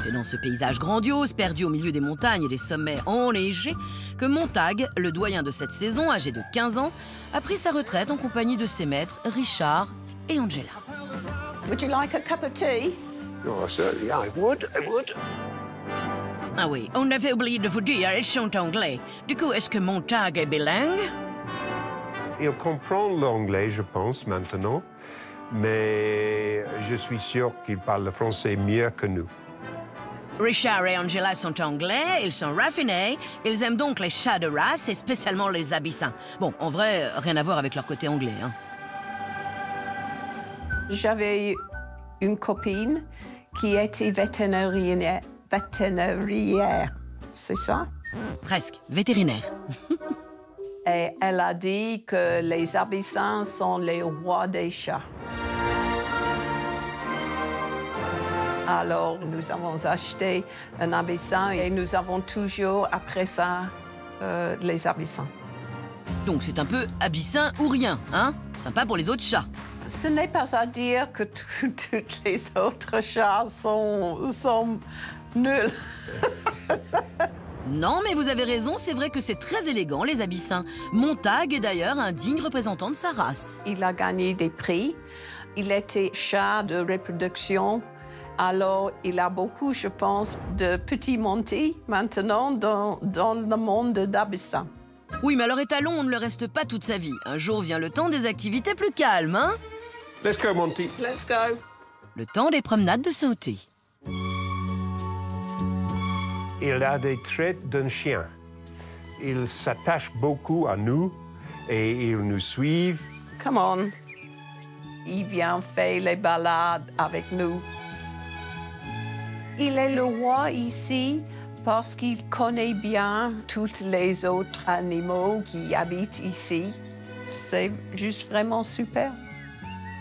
C'est dans ce paysage grandiose, perdu au milieu des montagnes et des sommets enneigés, que Montag, le doyen de cette saison, âgé de 15 ans, a pris sa retraite en compagnie de ses maîtres, Richard et Angela. Would you like a cup of tea? Oh, certainly, I would. Ah oui, on avait oublié de vous dire, ils sont anglais. Du coup, est-ce que Montag est bilingue? Il comprend l'anglais, je pense, maintenant. Mais je suis sûr qu'il parle le français mieux que nous. Richard et Angela sont anglais, ils sont raffinés, ils aiment donc les chats de race et spécialement les abyssins. Bon, en vrai, rien à voir avec leur côté anglais, hein. J'avais une copine qui était vétérinaire, c'est ça? Presque, vétérinaire. Et elle a dit que les abyssins sont les rois des chats. Alors, nous avons acheté un abyssin et nous avons toujours, après ça, les abyssins. Donc c'est un peu abyssin ou rien, hein? Sympa pour les autres chats. Ce n'est pas à dire que tous les autres chats sont nuls. Non, mais vous avez raison, c'est vrai que c'est très élégant, les abyssins. Montag est d'ailleurs un digne représentant de sa race. Il a gagné des prix. Il était chat de reproduction. Alors, il a beaucoup, je pense, de petits Monty maintenant dans le monde d'Abyssin. Oui, mais alors étalon, on ne le reste pas toute sa vie. Un jour vient le temps des activités plus calmes, hein? Let's go, Monty. Let's go. Le temps des promenades de sauter. Il a des traits d'un chien. Il s'attache beaucoup à nous et il nous suit. Come on. Il vient faire les balades avec nous. Il est le roi ici parce qu'il connaît bien tous les autres animaux qui habitent ici. C'est juste vraiment super.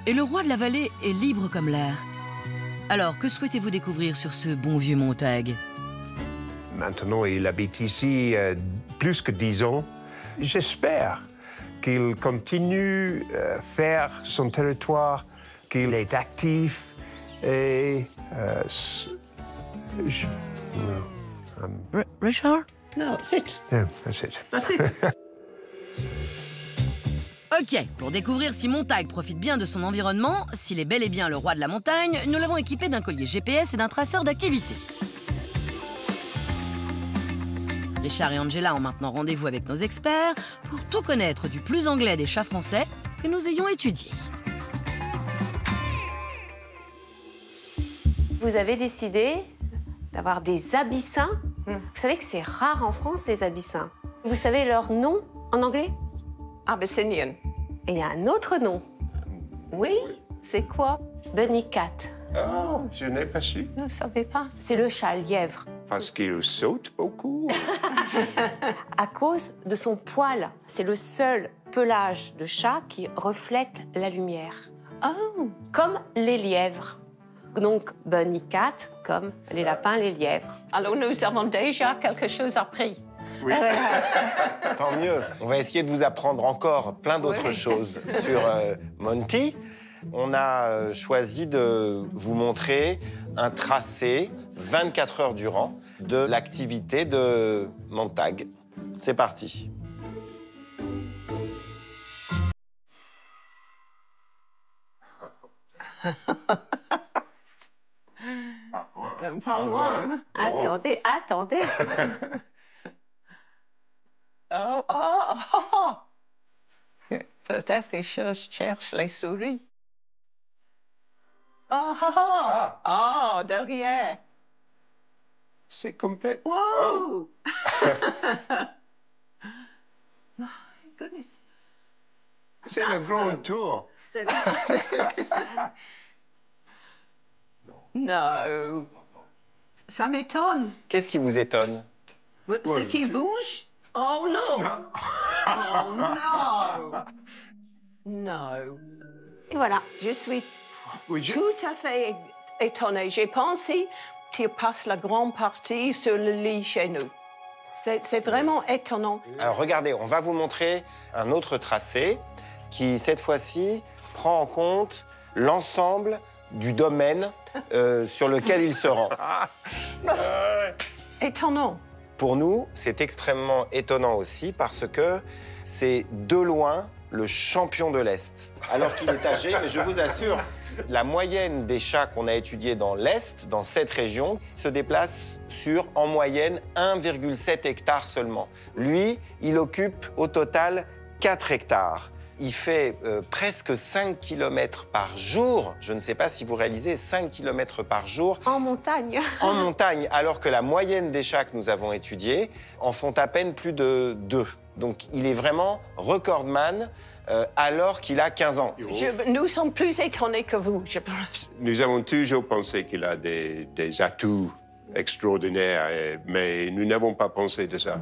Et le roi de la vallée est libre comme l'air. Alors, que souhaitez-vous découvrir sur ce bon vieux Montag? Maintenant, il habite ici plus que 10 ans. J'espère qu'il continue à faire son territoire, qu'il est actif et... Richard? No, that's it. Yeah, that's it. That's it. Ok, pour découvrir si Montag profite bien de son environnement, s'il est bel et bien le roi de la montagne, nous l'avons équipé d'un collier GPS et d'un traceur d'activité. Richard et Angela ont maintenant rendez-vous avec nos experts pour tout connaître du plus anglais des chats français que nous ayons étudiés. Vous avez décidé d'avoir des abyssins. Vous savez que c'est rare en France, les abyssins. Vous savez leur nom en anglais? Abyssinian. Et il y a un autre nom. Oui, c'est quoi? Bunny cat. Oh, je n'ai pas su. Je ne savais pas. C'est le chat lièvre. Parce qu'il saute beaucoup. À cause de son poil. C'est le seul pelage de chat qui reflète la lumière. Oh. Comme les lièvres. Donc, bunny cat, comme les lapins, les lièvres. Alors, nous avons déjà quelque chose appris. Oui. Tant mieux. On va essayer de vous apprendre encore plein d'autres choses sur Monty. On a choisi de vous montrer un tracé 24 heures durant de l'activité de Montag. C'est parti. Attendez, attendez. Oh, oh, oh, oh. Peut-être que je cherche les souris. Oh, oh, oh. Oh, derrière. C'est complet. Wow. Oh. My goodness. C'est le grand tour. Non. Ça m'étonne. Qu'est-ce qui vous étonne? Ce qui bouge? Oh non. Oh non. Non. Et voilà, je suis tout à fait étonnée. J'ai pensé qu'il passe la grande partie sur le lit chez nous. C'est vraiment étonnant. Alors regardez, on va vous montrer un autre tracé qui, cette fois-ci, prend en compte l'ensemble du domaine sur lequel il se rend. Étonnant. Pour nous, c'est extrêmement étonnant aussi parce que c'est de loin le champion de l'Est. Alors qu'il est âgé, mais je vous assure, la moyenne des chats qu'on a étudiés dans l'Est, dans cette région, se déplace sur, en moyenne, 1,7 hectares seulement. Lui, il occupe au total 4 hectares. Il fait presque 5 km par jour. Je ne sais pas si vous réalisez, 5 km par jour. En montagne. En montagne, alors que la moyenne des chats que nous avons étudiés en font à peine plus de 2. Donc il est vraiment recordman alors qu'il a 15 ans. Nous sommes plus étonnés que vous, je pense. Nous avons toujours pensé qu'il a des atouts extraordinaires, mais nous n'avons pas pensé de ça.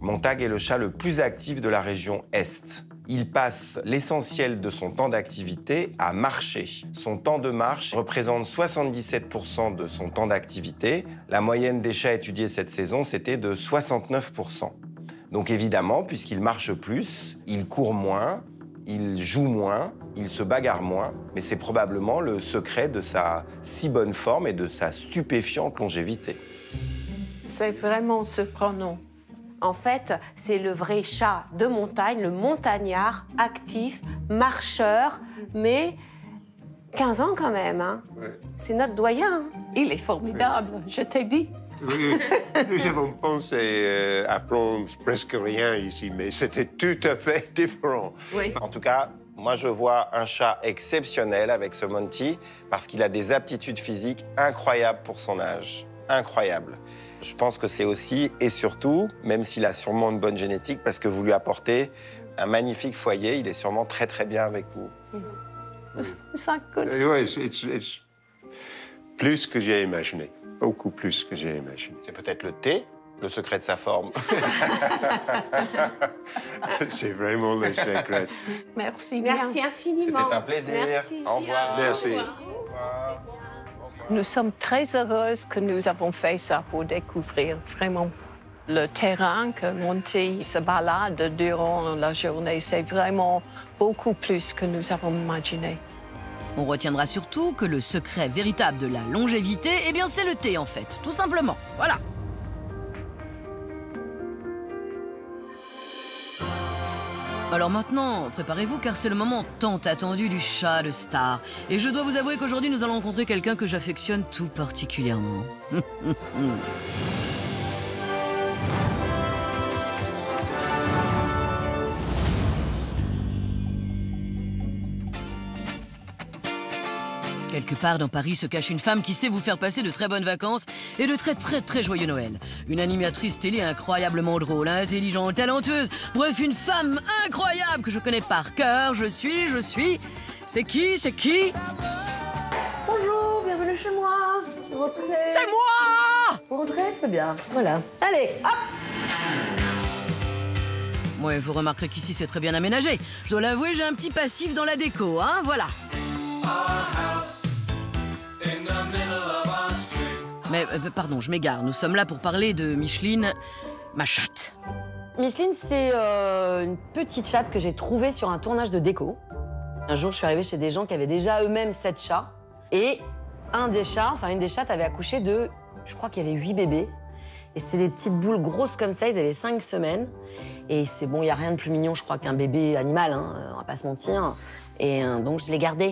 Montag est le chat le plus actif de la région Est. Il passe l'essentiel de son temps d'activité à marcher. Son temps de marche représente 77% de son temps d'activité. La moyenne des chats étudiés cette saison, c'était de 69%. Donc évidemment, puisqu'il marche plus, il court moins, il joue moins, il se bagarre moins, mais c'est probablement le secret de sa si bonne forme et de sa stupéfiante longévité. C'est vraiment surprenant. En fait, c'est le vrai chat de montagne, le montagnard, actif, marcheur, mais 15 ans quand même. Hein. Ouais. C'est notre doyen. Il est formidable, je t'ai dit. Nous avons pensé apprendre presque rien ici, mais c'était tout à fait différent. Oui. En tout cas, moi, je vois un chat exceptionnel avec ce Monty parce qu'il a des aptitudes physiques incroyables pour son âge. Incroyables. Je pense que c'est aussi et surtout, même s'il a sûrement une bonne génétique, parce que vous lui apportez un magnifique foyer, il est sûrement très très bien avec vous. Ça coûte. Oui, c'est plus que j'ai imaginé. Beaucoup plus que j'ai imaginé. C'est peut-être le thé, le secret de sa forme. C'est vraiment le secret. Merci bien. Merci infiniment. C'était un plaisir. Merci. Au revoir. Merci. Nous sommes très heureuses que nous avons fait ça pour découvrir vraiment le terrain que Monty se balade durant la journée. C'est vraiment beaucoup plus que nous avons imaginé. On retiendra surtout que le secret véritable de la longévité, eh bien c'est le thé en fait, tout simplement. Voilà. Alors maintenant, préparez-vous car c'est le moment tant attendu du chat de star. Et je dois vous avouer qu'aujourd'hui nous allons rencontrer quelqu'un que j'affectionne tout particulièrement. Quelque part dans Paris se cache une femme qui sait vous faire passer de très bonnes vacances et de très joyeux Noël. Une animatrice télé incroyablement drôle, intelligente, talentueuse. Bref, une femme incroyable que je connais par cœur. Je suis... C'est qui Bonjour, bienvenue chez moi. Vous rentrez. C'est moi! Vous rentrez, c'est bien. Voilà. Allez, hop! Ouais, vous remarquerez qu'ici c'est très bien aménagé. Je dois l'avouer, j'ai un petit passif dans la déco, hein, voilà. Mais pardon, je m'égare. Nous sommes là pour parler de Micheline, ma chatte. Micheline, c'est une petite chatte que j'ai trouvée sur un tournage de déco. Un jour, je suis arrivée chez des gens qui avaient déjà eux-mêmes 7 chats. Et une des chattes avait accouché de, je crois qu'il y avait 8 bébés. Et c'est des petites boules grosses comme ça, ils avaient 5 semaines. Et c'est bon, il n'y a rien de plus mignon, je crois, qu'un bébé animal, hein, on va pas se mentir. Et donc, je l'ai gardé.